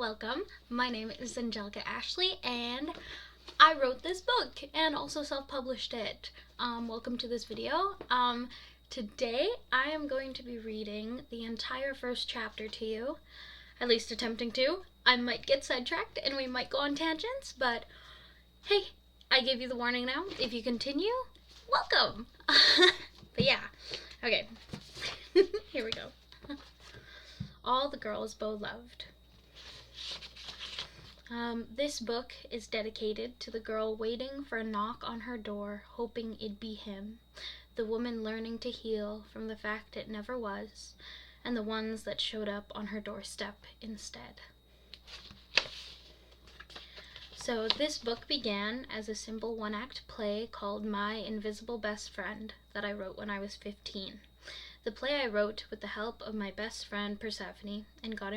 welcome. My name is Angelica Ashley, and I wrote this book and also self-published it. Welcome to this video. Today I am going to be reading the entire first chapter to you, at least attempting to. I might get sidetracked and we might go on tangents, but hey, I gave you the warning now. If you continue, welcome. But yeah, okay. Here we go. All the girls Beau loved. This book is dedicated to the girl waiting for a knock on her door, hoping it'd be him, the woman learning to heal from the fact it never was, and the ones that showed up on her doorstep instead. So this book began as a simple one-act play called My Invisible Best Friend that I wrote when I was 15. The play I wrote with the help of my best friend Persephone and got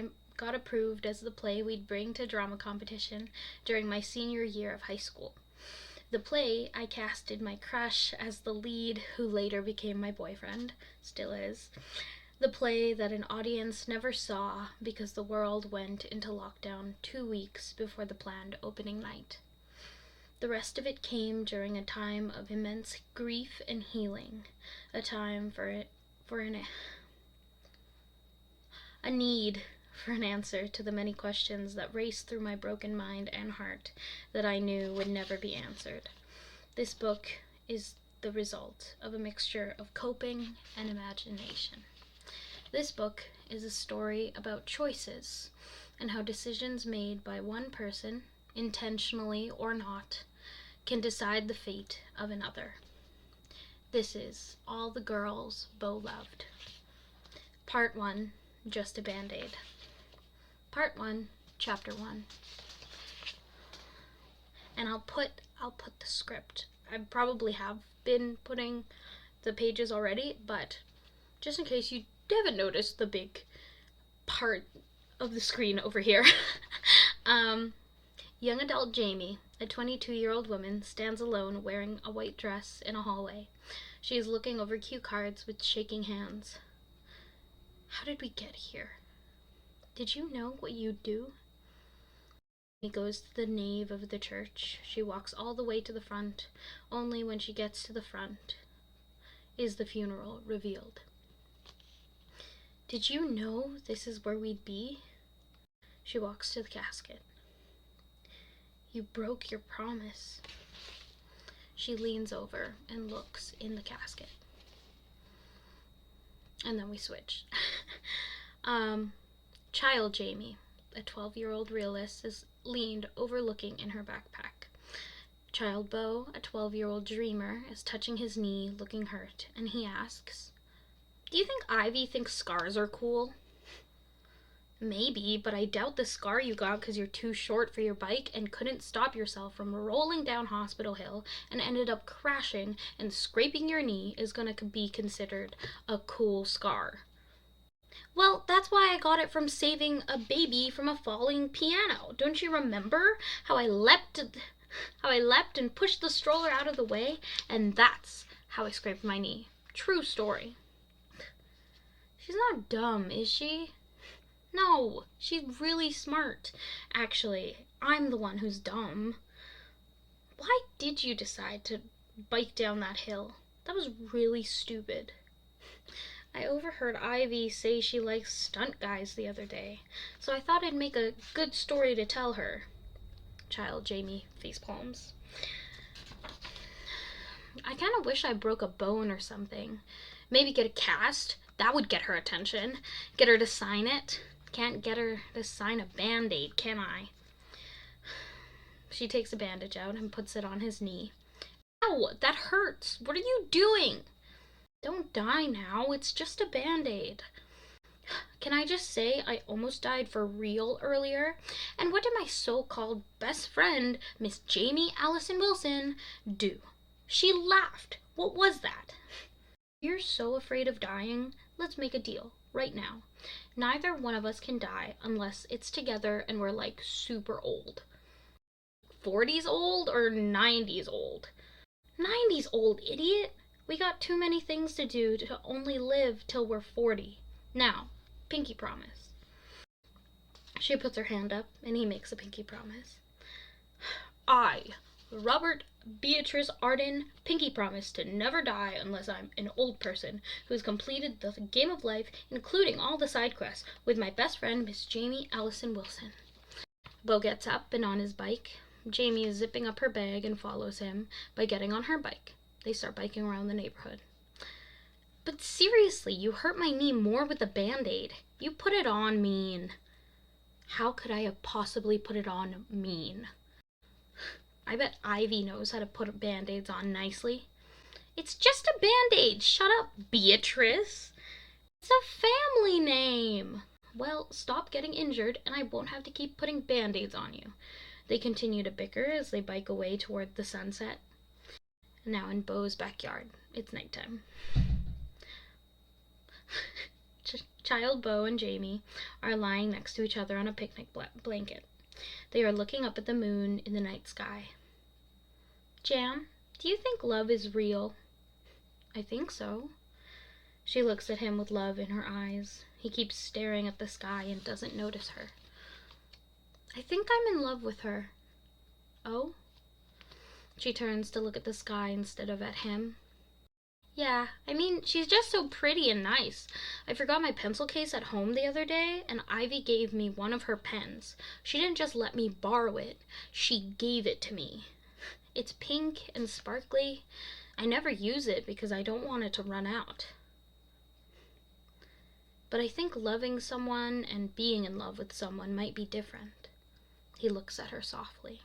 approved as the play we'd bring to drama competition during my senior year of high school. The play, I casted my crush as the lead, who later became my boyfriend, still is. The play that an audience never saw because the world went into lockdown 2 weeks before the planned opening night. The rest of it came during a time of immense grief and healing, a time a need for an answer to the many questions that raced through my broken mind and heart that I knew would never be answered. This book is the result of a mixture of coping and imagination. This book is a story about choices and how decisions made by one person, intentionally or not, can decide the fate of another. This is All the Girls Beau Loved. Part 1, Just a Band-Aid. Part 1, Chapter 1. And I'll put the script. I probably have been putting the pages already, but just in case you haven't noticed the big part of the screen over here. Young adult Jamie, a 22-year-old woman, stands alone wearing a white dress in a hallway. She is looking over cue cards with shaking hands. How did we get here? Did you know what you do? He goes to the nave of the church. She walks all the way to the front. Only when she gets to the front is the funeral revealed. Did you know this is where we'd be? She walks to the casket. You broke your promise. She leans over and looks in the casket. And then we switch. Child Jamie, a 12-year-old realist, is leaned overlooking in her backpack. Child Beau, a 12-year-old dreamer, is touching his knee, looking hurt, and he asks, "Do you think Ivy thinks scars are cool?" "Maybe, but I doubt the scar you got because you're too short for your bike and couldn't stop yourself from rolling down Hospital Hill and ended up crashing and scraping your knee is going to be considered a cool scar." "Well, that's why I got it from saving a baby from a falling piano. Don't you remember how I leapt and pushed the stroller out of the way? And that's how I scraped my knee. True story." She's not dumb, is she? No, she's really smart. Actually, I'm the one who's dumb. Why did you decide to bike down that hill? That was really stupid. I overheard Ivy say she likes stunt guys the other day, so I thought it'd make a good story to tell her. Child Jamie facepalms. I kind of wish I broke a bone or something. Maybe get a cast. That would get her attention. Get her to sign it. Can't get her to sign a Band-Aid, can I? She takes a bandage out and puts it on his knee. Ow, that hurts. What are you doing? Don't die now. It's just a Band-Aid. Can I just say I almost died for real earlier? And what did my so-called best friend, Miss Jamie Allison Wilson, do? She laughed. What was that? You're so afraid of dying. Let's make a deal right now. Neither one of us can die unless it's together and we're like super old. 40s old or 90s old? 90s old, idiot. We got too many things to do to only live till we're 40. Now, pinky promise. She puts her hand up, and he makes a pinky promise. I, Robert Beatrice Arden, pinky promise to never die unless I'm an old person who's completed the game of life, including all the side quests, with my best friend, Miss Jamie Allison Wilson. Beau gets up and on his bike. Jamie is zipping up her bag and follows him by getting on her bike. They start biking around the neighborhood. But seriously, you hurt my knee more with a Band-Aid. You put it on mean. How could I have possibly put it on mean? I bet Ivy knows how to put Band-Aids on nicely. It's just a Band-Aid. Shut up, Beatrice. It's a family name. Well, stop getting injured and I won't have to keep putting Band-Aids on you. They continue to bicker as they bike away toward the sunset. Now in Beau's backyard. It's nighttime. Child Beau and Jamie are lying next to each other on a picnic blanket. They are looking up at the moon in the night sky. Jam, do you think love is real? I think so. She looks at him with love in her eyes. He keeps staring at the sky and doesn't notice her. I think I'm in love with her. Oh? She turns to look at the sky instead of at him. Yeah, I mean, she's just so pretty and nice. I forgot my pencil case at home the other day, and Ivy gave me one of her pens. She didn't just let me borrow it, she gave it to me. It's pink and sparkly. I never use it because I don't want it to run out. But I think loving someone and being in love with someone might be different. He looks at her softly.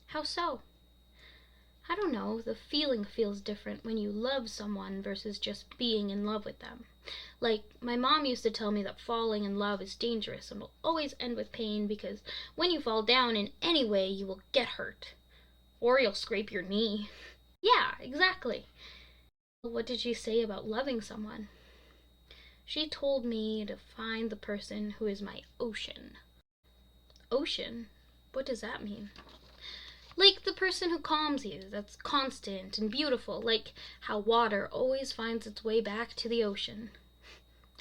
How so? I don't know, the feeling feels different when you love someone versus just being in love with them. Like, my mom used to tell me that falling in love is dangerous and will always end with pain because when you fall down in any way, you will get hurt. Or you'll scrape your knee. Yeah, exactly. What did she say about loving someone? She told me to find the person who is my ocean. Ocean? What does that mean? Like the person who calms you, that's constant and beautiful, like how water always finds its way back to the ocean.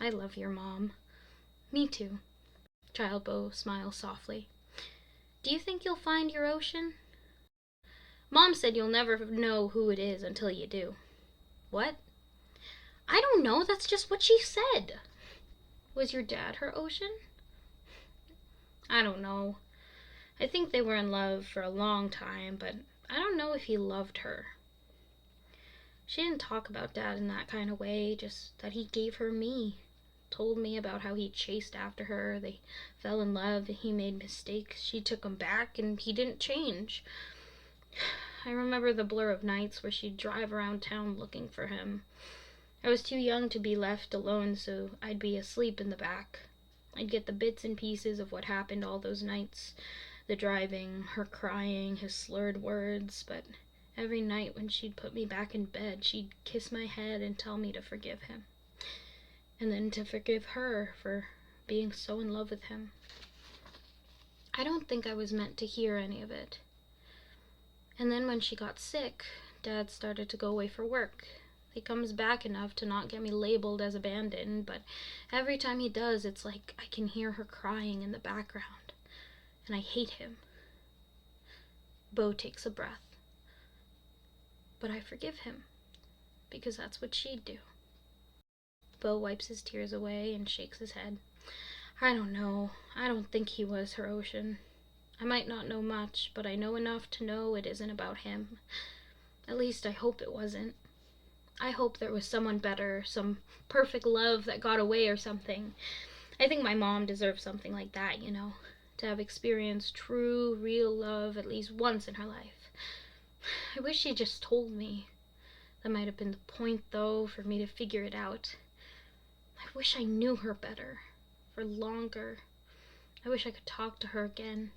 I love your mom. Me too. Child Beau smiles softly. Do you think you'll find your ocean? Mom said you'll never know who it is until you do. What? I don't know, that's just what she said. Was your dad her ocean? I don't know. I think they were in love for a long time, but I don't know if he loved her. She didn't talk about Dad in that kind of way, just that he gave her me. Told me about how he chased after her, they fell in love, he made mistakes, she took him back, and he didn't change. I remember the blur of nights where she'd drive around town looking for him. I was too young to be left alone, so I'd be asleep in the back. I'd get the bits and pieces of what happened all those nights. The driving, her crying, his slurred words, but every night when she'd put me back in bed, she'd kiss my head and tell me to forgive him. And then to forgive her for being so in love with him. I don't think I was meant to hear any of it. And then when she got sick, Dad started to go away for work. He comes back enough to not get me labeled as abandoned, but every time he does, it's like I can hear her crying in the background. And I hate him. Beau takes a breath. But I forgive him, because that's what she'd do. Beau wipes his tears away and shakes his head. I don't know. I don't think he was her ocean. I might not know much, but I know enough to know it isn't about him. At least I hope it wasn't. I hope there was someone better, some perfect love that got away or something. I think my mom deserves something like that, you know. To have experienced true, real love at least once in her life. I wish she just told me. That might have been the point, though, for me to figure it out. I wish I knew her better, for longer. I wish I could talk to her again.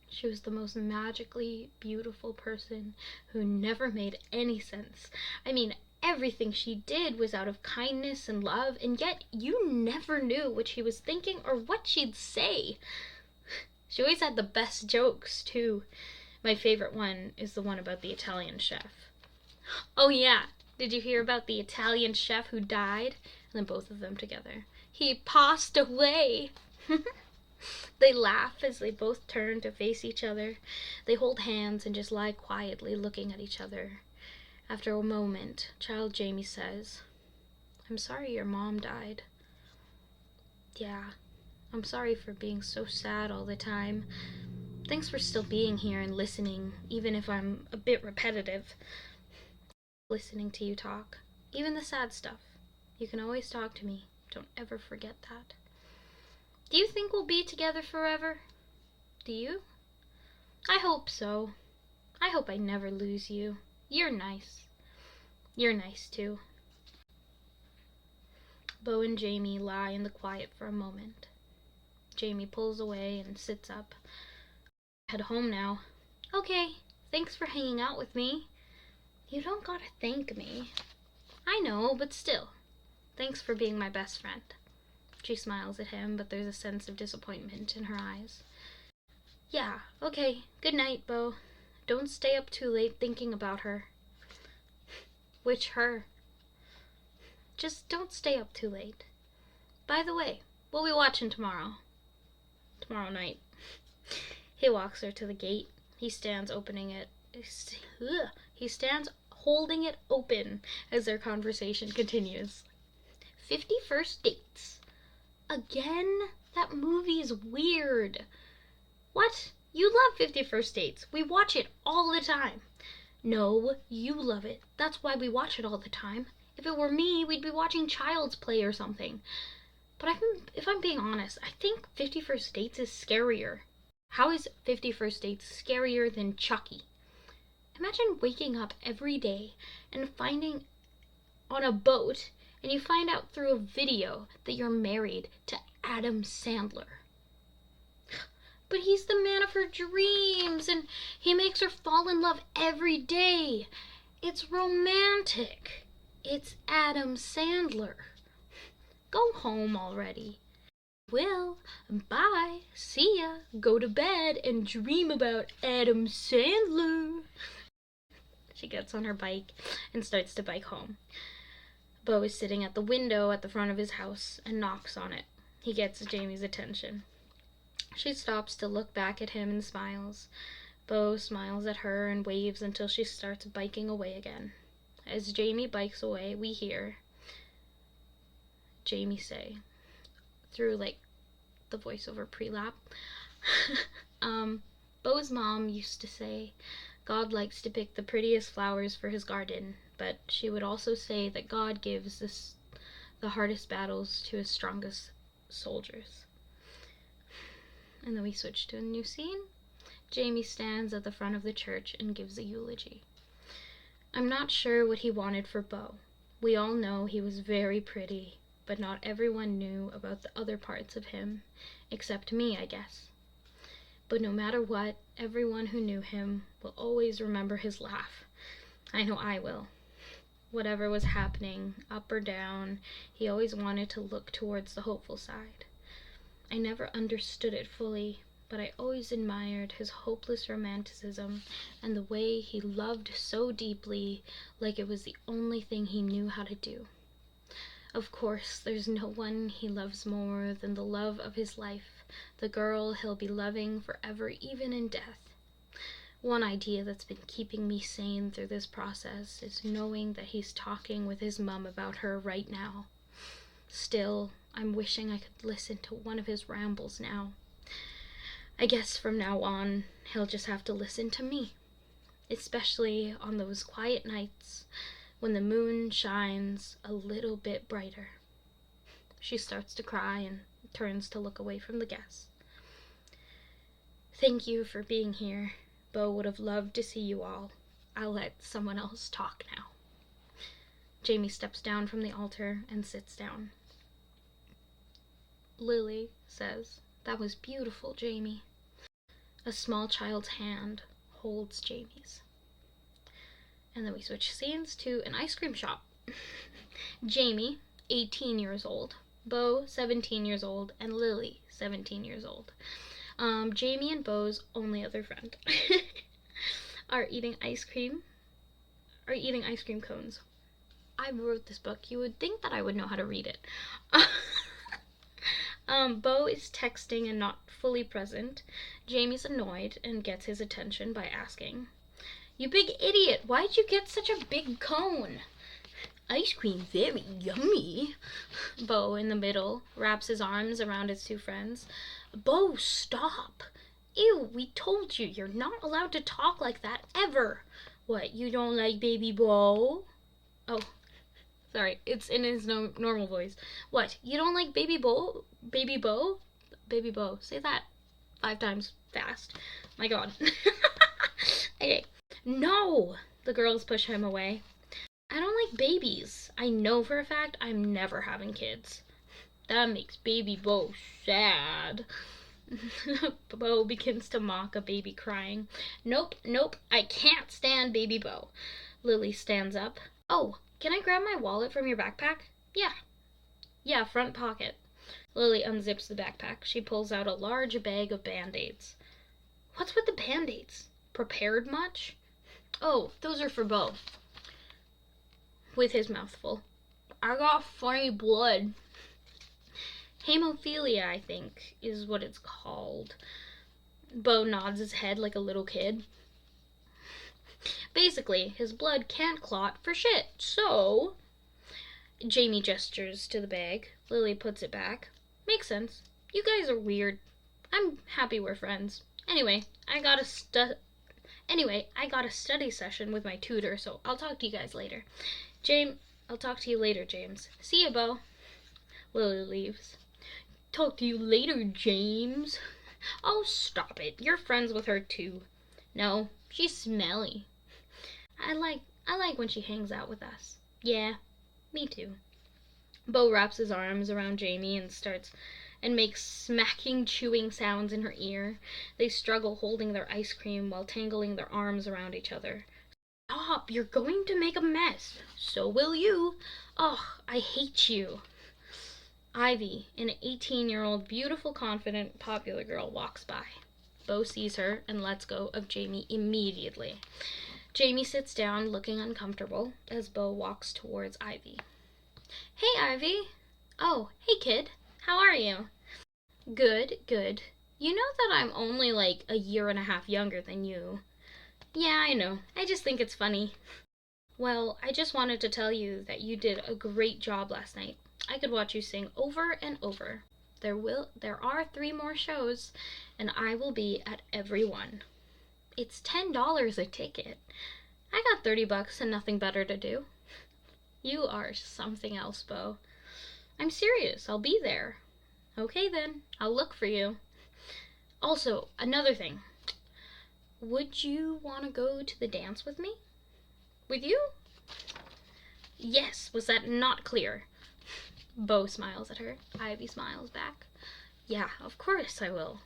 She was the most magically beautiful person who never made any sense. I mean, everything she did was out of kindness and love, and yet you never knew what she was thinking or what she'd say. She always had the best jokes, too. My favorite one is the one about the Italian chef. Oh yeah, did you hear about the Italian chef who died? And then both of them together. He passed away. They laugh as they both turn to face each other. They hold hands and just lie quietly looking at each other. After a moment, child Jamie says, "I'm sorry your mom died." "Yeah, I'm sorry for being so sad all the time. Thanks for still being here and listening, even if I'm a bit repetitive. Listening to you talk, even the sad stuff. You can always talk to me. Don't ever forget that." "Do you think we'll be together forever?" "Do you?" "I hope so. I hope I never lose you. You're nice." "You're nice too." Beau and Jamie lie in the quiet for a moment. Jamie pulls away and sits up. "Head home now." "Okay, thanks for hanging out with me." "You don't gotta thank me." "I know, but still. Thanks for being my best friend." She smiles at him, but there's a sense of disappointment in her eyes. "Yeah, okay. Good night, Beau. Don't stay up too late thinking about her." "Which her?" "Just don't stay up too late. By the way, what we watching tomorrow?" "Tomorrow night." He walks her to the gate. He stands opening it. He stands holding it open as their conversation continues. 51st Dates. Again? That movie's weird. What? You love 51st Dates. We watch it all the time. No, you love it. That's why we watch it all the time. If it were me, we'd be watching Child's Play or something. But if I'm being honest, I think 51st Dates is scarier. How is 51st Dates scarier than Chucky? Imagine waking up every day and finding on a boat and you find out through a video that you're married to Adam Sandler. But he's the man of her dreams and he makes her fall in love every day. It's romantic. It's Adam Sandler. Go home already. "Will, bye, see ya, go to bed and dream about Adam Sandler." She gets on her bike and starts to bike home. Beau is sitting at the window at the front of his house and knocks on it. He gets Jamie's attention. She stops to look back at him and smiles. Beau smiles at her and waves until she starts biking away again. As Jamie bikes away, we hear Jamie say, through the voiceover pre-lap, Beau's mom used to say God likes to pick the prettiest flowers for his garden, but she would also say that God gives the hardest battles to his strongest soldiers. And then we switch to a new scene. Jamie stands at the front of the church and gives a eulogy. I'm not sure what he wanted for Beau. We all know he was very pretty, but not everyone knew about the other parts of him, except me, I guess. But no matter what, everyone who knew him will always remember his laugh. I know I will. Whatever was happening, up or down, he always wanted to look towards the hopeful side. I never understood it fully, but I always admired his hopeless romanticism and the way he loved so deeply, like it was the only thing he knew how to do. Of course, there's no one he loves more than the love of his life, the girl he'll be loving forever, even in death. One idea that's been keeping me sane through this process is knowing that he's talking with his mom about her right now. Still, I'm wishing I could listen to one of his rambles now. I guess from now on, he'll just have to listen to me, especially on those quiet nights when the moon shines a little bit brighter. She starts to cry and turns to look away from the guests. Thank you for being here. Beau would have loved to see you all. I'll let someone else talk now. Jamie steps down from the altar and sits down. Lily says, "That was beautiful, Jamie." A small child's hand holds Jamie's. And then we switch scenes to an ice cream shop. Jamie, 18 years old, Beau, 17 years old, and Lily, 17 years old. Jamie and Beau's only other friend are eating ice cream cones. I wrote this book. You would think that I would know how to read it. Beau is texting and not fully present. Jamie's annoyed and gets his attention by asking, "You big idiot, why'd you get such a big cone?" "Ice cream very yummy." Beau, in the middle, wraps his arms around his two friends. "Beau, stop. Ew, we told you, you're not allowed to talk like that ever." "What, you don't like baby Beau?" Oh, sorry, it's in his normal voice. "What, you don't like baby Beau? Baby Beau? Baby Beau. Say that 5 times fast. My god." Okay. "No!" The girls push him away. "I don't like babies. I know for a fact I'm never having kids." "That makes baby Beau sad." Beau begins to mock a baby crying. "Nope, nope, I can't stand baby Beau." Lily stands up. "Oh, can I grab my wallet from your backpack?" Yeah, front pocket." Lily unzips the backpack. She pulls out a large bag of Band-Aids. "What's with the Band-Aids? Prepared much?" "Oh, those are for Beau." With his mouth full. "I got funny blood." "Hemophilia, I think, is what it's called." Beau nods his head like a little kid. "Basically, his blood can't clot for shit, so..." Jamie gestures to the bag. Lily puts it back. "Makes sense. You guys are weird. I'm happy we're friends. Anyway, I got a study session with my tutor, so I'll talk to you guys later. I'll talk to you later, James. See ya, Beau." Lily leaves. "Talk to you later, James." "Oh, stop it. You're friends with her too." "No, she's smelly." I like when she hangs out with us." "Yeah, me too." Beau wraps his arms around Jamie and makes smacking, chewing sounds in her ear. They struggle holding their ice cream while tangling their arms around each other. "Stop, you're going to make a mess." "So will you." "Ugh, I hate you." Ivy, an 18-year-old, beautiful, confident, popular girl, walks by. Beau sees her and lets go of Jamie immediately. Jamie sits down, looking uncomfortable, as Beau walks towards Ivy. "Hey, Ivy." "Oh, hey, kid. How are you?" "Good, good. You know that I'm only like a year and a half younger than you." "Yeah, I know. I just think it's funny." "Well, I just wanted to tell you that you did a great job last night. I could watch you sing over and over. There are 3 more shows, and I will be at every one." "It's $10 a ticket." "I got $30 and nothing better to do." "You are something else, Beau." "I'm serious. I'll be there." "Okay then. I'll look for you." "Also, another thing. Would you want to go to the dance with me?" "With you?" "Yes. Was that not clear?" Beau smiles at her. Ivy smiles back. "Yeah, of course I will."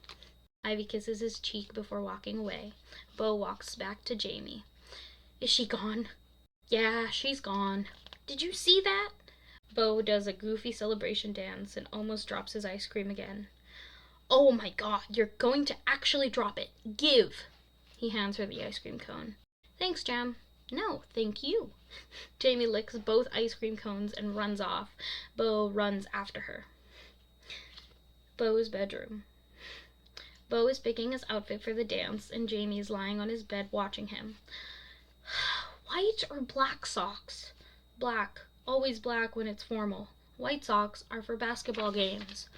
Ivy kisses his cheek before walking away. Beau walks back to Jamie. "Is she gone?" "Yeah, she's gone." "Did you see that?" Beau does a goofy celebration dance and almost drops his ice cream again. "Oh my god, you're going to actually drop it. Give." He hands her the ice cream cone. "Thanks, Jam." "No, thank you." Jamie licks both ice cream cones and runs off. Beau runs after her. Beau's bedroom. Beau is picking his outfit for the dance, and Jamie is lying on his bed watching him. "White or black socks?" "Black. Always black when it's formal. White socks are for basketball games."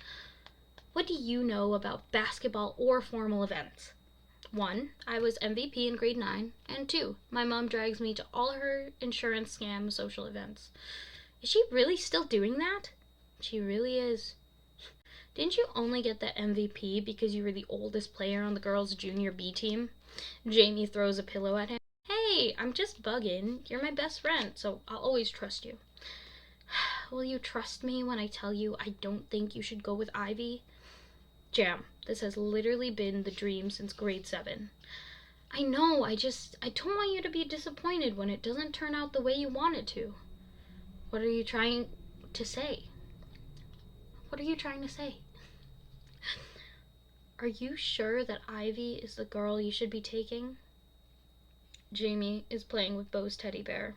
"What do you know about basketball or formal events?" 1. I was MVP in grade 9. And 2. My mom drags me to all her insurance scam social events." "Is she really still doing that?" "She really is." "Didn't you only get the MVP because you were the oldest player on the girls' junior B team?" Jamie throws a pillow at him. "Hey, I'm just bugging. You're my best friend, so I'll always trust you." "Will you trust me when I tell you I don't think you should go with Ivy?" "Jam, this has literally been the dream since grade 7. "I know, I don't want you to be disappointed when it doesn't turn out the way you want it to." What are you trying to say?" "What are you trying to say?" "Are you sure that Ivy is the girl you should be taking?" Jamie is playing with Beau's teddy bear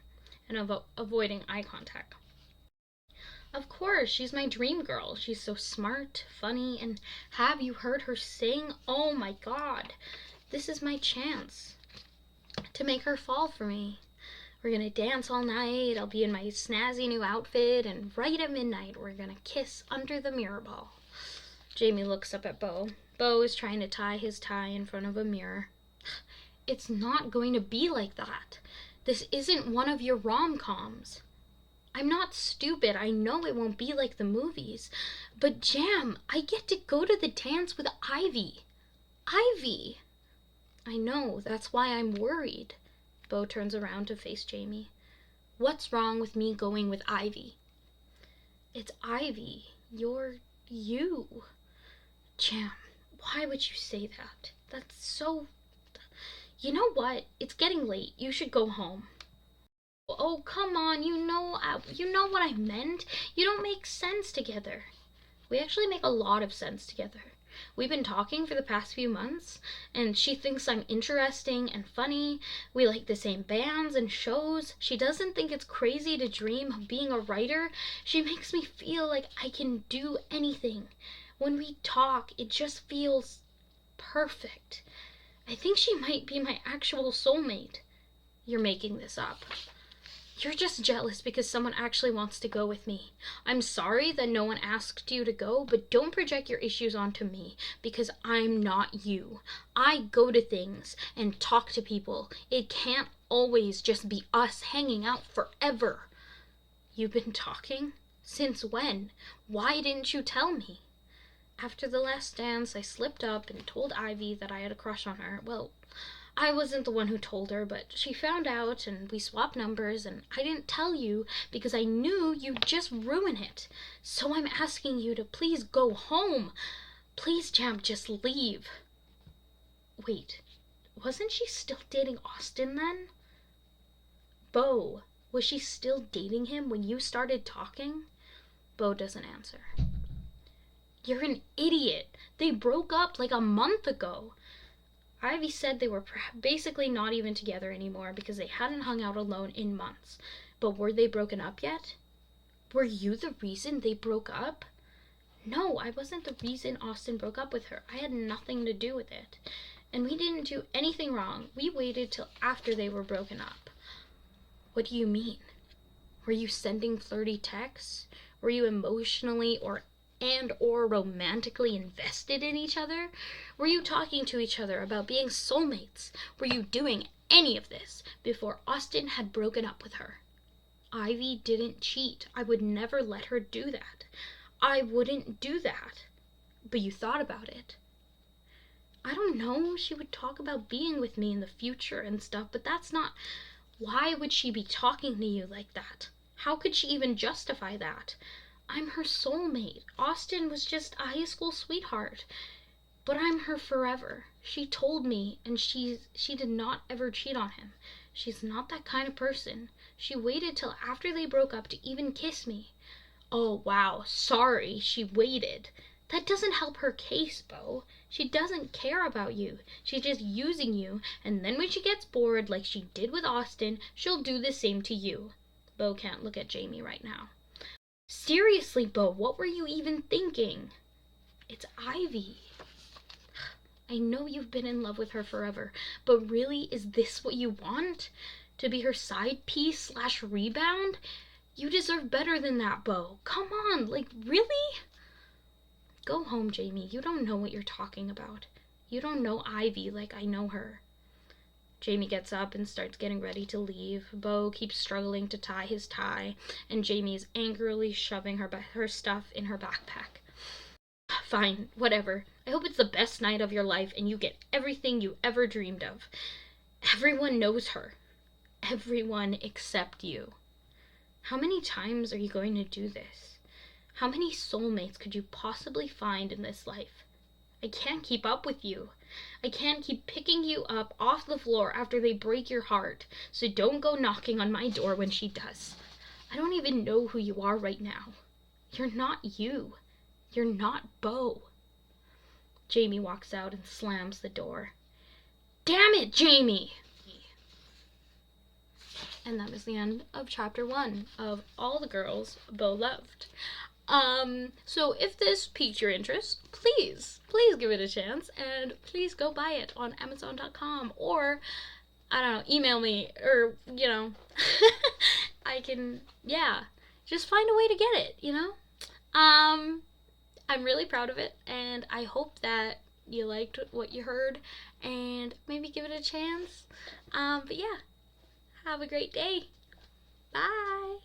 and avoiding eye contact. Of course, she's my dream girl. She's so smart, funny, and have you heard her sing? Oh my god. This is my chance to make her fall for me. We're gonna dance all night. I'll be in my snazzy new outfit, and right at midnight, we're gonna kiss under the mirror ball. Jamie looks up at Beau. Beau is trying to tie his tie in front of a mirror. It's not going to be like that. This isn't one of your rom-coms. I'm not stupid. I know it won't be like the movies. But Jam, I get to go to the dance with Ivy. Ivy! I know, that's why I'm worried. Beau turns around to face Jamie. What's wrong with me going with Ivy? It's Ivy. You're you. Jam, why would you say that? That's so... You know what? It's getting late. You should go home. Oh, come on. You know what I meant. You don't make sense together. We actually make a lot of sense together. We've been talking for the past few months, and she thinks I'm interesting and funny. We like the same bands and shows. She doesn't think it's crazy to dream of being a writer. She makes me feel like I can do anything. When we talk, it just feels perfect. I think she might be my actual soulmate. You're making this up. You're just jealous because someone actually wants to go with me. I'm sorry that no one asked you to go, but don't project your issues onto me because I'm not you. I go to things and talk to people. It can't always just be us hanging out forever. You've been talking? Since when? Why didn't you tell me? After the last dance, I slipped up and told Ivy that I had a crush on her. Well, I wasn't the one who told her, but she found out and we swapped numbers, and I didn't tell you because I knew you'd just ruin it. So I'm asking you to please go home. Please, Jam, just leave. Wait, wasn't she still dating Austin then? Beau, was she still dating him when you started talking? Beau doesn't answer. You're an idiot. They broke up like a month ago. Ivy said they were basically not even together anymore because they hadn't hung out alone in months. But were they broken up yet? Were you the reason they broke up? No, I wasn't the reason Austin broke up with her. I had nothing to do with it. And we didn't do anything wrong. We waited till after they were broken up. What do you mean? Were you sending flirty texts? Were you emotionally or romantically invested in each other? Were you talking to each other about being soulmates? Were you doing any of this before Austin had broken up with her? Ivy didn't cheat. I would never let her do that. I wouldn't do that. But you thought about it. I don't know. She would talk about being with me in the future and stuff, but that's not... Why would she be talking to you like that? How could she even justify that? I'm her soulmate. Austin was just a high school sweetheart. But I'm her forever. She told me, and she did not ever cheat on him. She's not that kind of person. She waited till after they broke up to even kiss me. Oh, wow, sorry, she waited. That doesn't help her case, Beau. She doesn't care about you. She's just using you, and then when she gets bored, like she did with Austin, she'll do the same to you. Beau can't look at Jamie right now. Seriously, Beau, what were you even thinking? It's Ivy. I know you've been in love with her forever, but really, is this what you want? To be her side piece / rebound? You deserve better than that, Beau. Come on, like, really? Go home, Jamie. You don't know what you're talking about. You don't know Ivy like I know her. Jamie gets up and starts getting ready to leave. Beau keeps struggling to tie his tie, and Jamie is angrily shoving her stuff in her backpack. Fine, whatever. I hope it's the best night of your life and you get everything you ever dreamed of. Everyone knows her. Everyone except you. How many times are you going to do this? How many soulmates could you possibly find in this life? I can't keep up with you. I can't keep picking you up off the floor after they break your heart, so don't go knocking on my door when she does. I don't even know who you are right now. You're not you. You're not Beau. Jamie walks out and slams the door. Damn it, Jamie! And that was the end of chapter 1 of All the Girls Beau Loved. So if this piqued your interest, please give it a chance, and please go buy it on Amazon.com, or, I don't know, email me, or, I can, yeah, just find a way to get it, I'm really proud of it, and I hope that you liked what you heard, and maybe give it a chance. But yeah, have a great day. Bye.